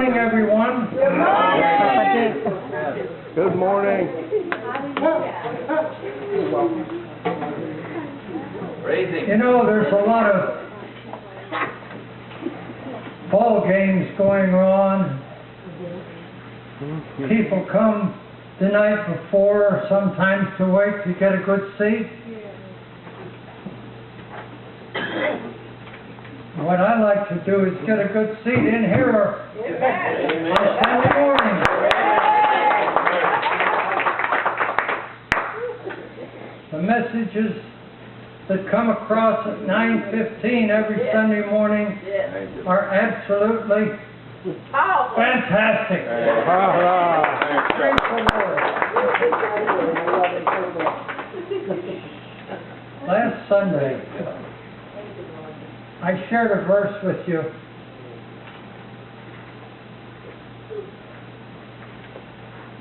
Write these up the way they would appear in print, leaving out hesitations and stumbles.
morning, everyone. Good morning. Good morning. You know, there's a lot of ball games going on. People come the night before, sometimes to wait to get a good seat. What I like to do is get a good seat in here on Sunday morning. The messages that come across at 9:15 every Sunday morning are absolutely fantastic. Praise the Lord. Last Sunday, I shared a verse with you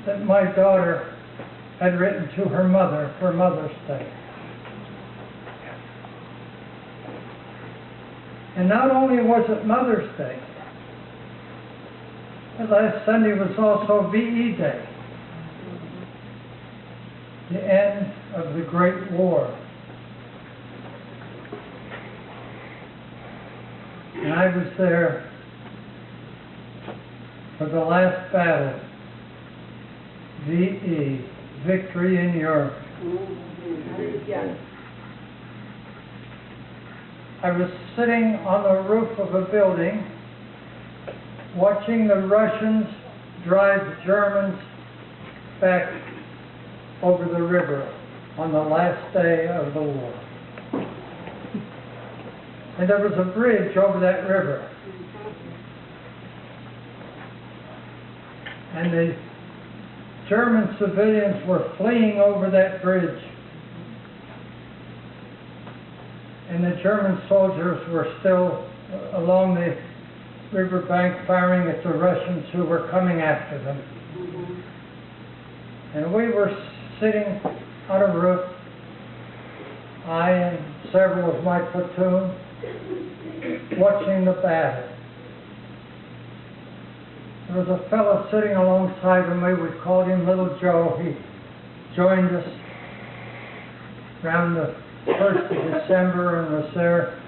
that my daughter had written to her mother for Mother's Day. And not only was it Mother's Day, but last Sunday was also VE Day, the end of the Great War. And I was there for the last battle, VE, Victory in Europe. I was sitting on the roof of a building watching the Russians drive Germans back over the river on the last day of the war. And there was a bridge over that river. And the German civilians were fleeing over that bridge. And the German soldiers were still along the riverbank firing at the Russians who were coming after them. And we were sitting on a roof, I and several of my platoon, watching the battle. There was a fellow sitting alongside of me, we called him Little Joe. He joined us around the 1st of December and was there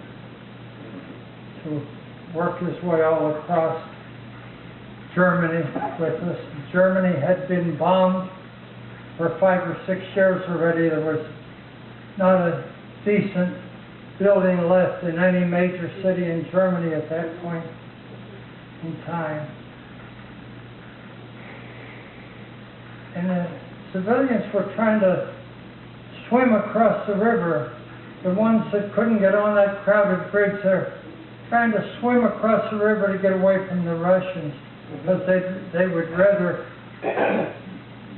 to work his way all across Germany with us. Germany had been bombed for 5 or 6 years already. There was not a decent building left in any major city in Germany at that point in time. And the civilians were trying to swim across the river. The ones that couldn't get on that crowded bridge, they're trying to swim across the river to get away from the Russians because they would rather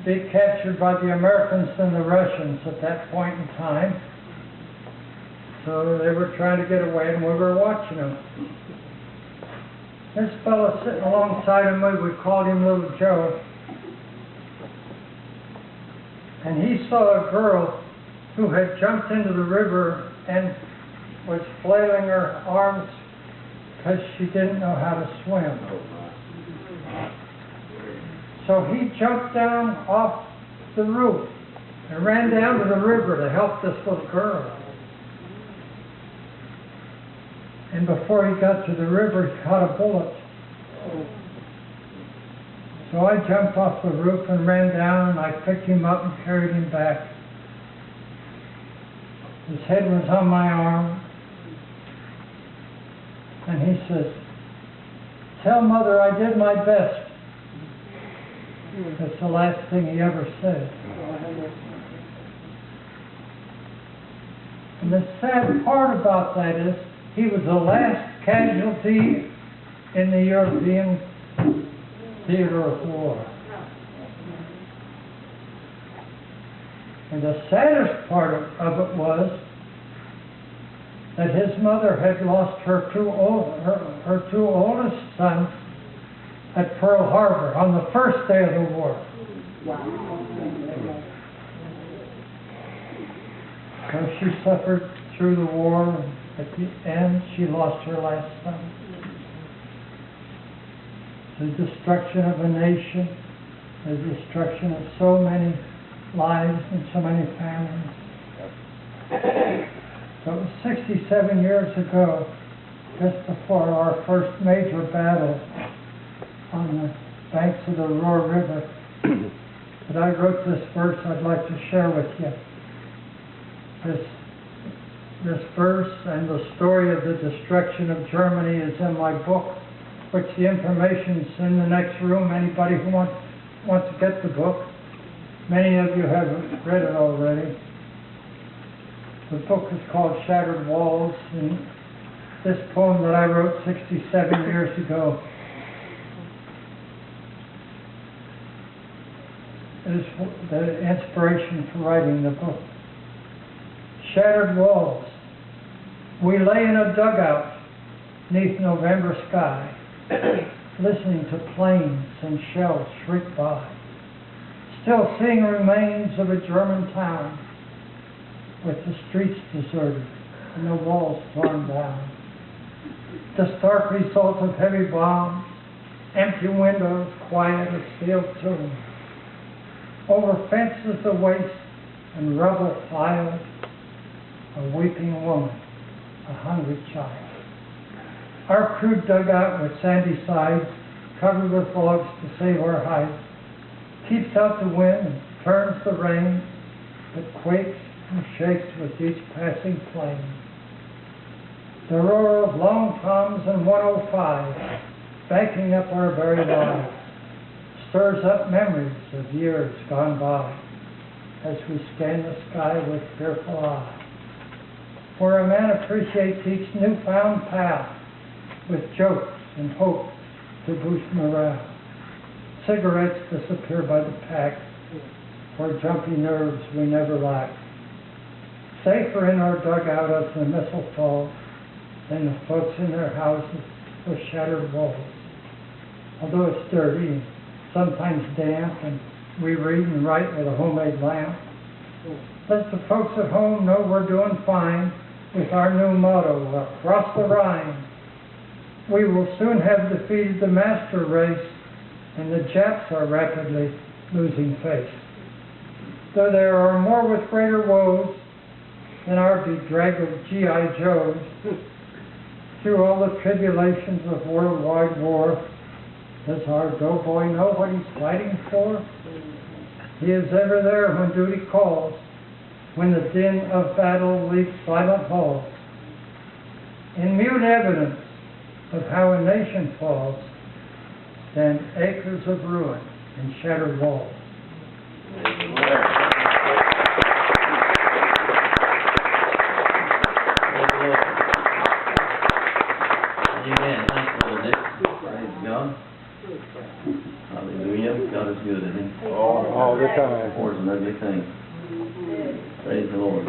be captured by the Americans than the Russians at that point in time. So they were trying to get away, and we were watching them. This fellow sitting alongside of me, we called him Little Joe. And he saw a girl who had jumped into the river and was flailing her arms because she didn't know how to swim. So he jumped down off the roof and ran down to the river to help this little girl. And before he got to the river, he caught a bullet. So I jumped off the roof and ran down, and I picked him up and carried him back. His head was on my arm. And he says, "Tell Mother I did my best." That's the last thing he ever said. And the sad part about that is, he was the last casualty in the European theater of war. And the saddest part of it was that his mother had lost her two oldest sons at Pearl Harbor on the first day of the war. So she suffered through the war. At the end, she lost her last son. the destruction of a nation, the destruction of so many lives and so many families. So it was 67 years ago, just before our first major battle on the banks of the Roar River, that I wrote this verse I'd like to share with you. This verse and the story of the destruction of Germany is in my book, which the information's in the next room. Anybody who wants to get the book. Many of you have read it already. The book is called Shattered Walls, and this poem that I wrote 67 years ago is the inspiration for writing the book. Shattered walls. We lay in a dugout neath November sky, listening to planes and shells shriek by, still seeing remains of a German town, with the streets deserted and the walls torn down. The stark result of heavy bombs, empty windows, quiet as sealed tombs. Over fences the waste and rubble piled, a weeping woman, a hungry child. Our crude dugout with sandy sides, covered with logs to save our hides, keeps out the wind and turns the rain, but quakes and shakes with each passing plane. The roar of long toms and 105, backing up our very lives, stirs up memories of years gone by, as we scan the sky with fearful eye, where a man appreciates each newfound path with jokes and hope to boost morale. Cigarettes disappear by the pack, for jumpy nerves we never lack. Safer in our dugout as the missile falls than the folks in their houses with shattered walls. Although it's dirty and sometimes damp, and we read and write with a homemade lamp, let the folks at home know we're doing fine with our new motto, across the Rhine. We will soon have defeated the master race, and the Japs are rapidly losing face. Though there are more with greater woes than our bedraggled G.I. Joes, through all the tribulations of worldwide war, does our doughboy know what he's fighting for? He is ever there when duty calls, when the din of battle leaves silent halls. In mute evidence of how a nation falls, stand acres of ruin and shattered walls. Amen. Thanks, Brother Dick. Praise God. Hallelujah. God is good, isn't He? All the time. War's an ugly thing. Praise the Lord.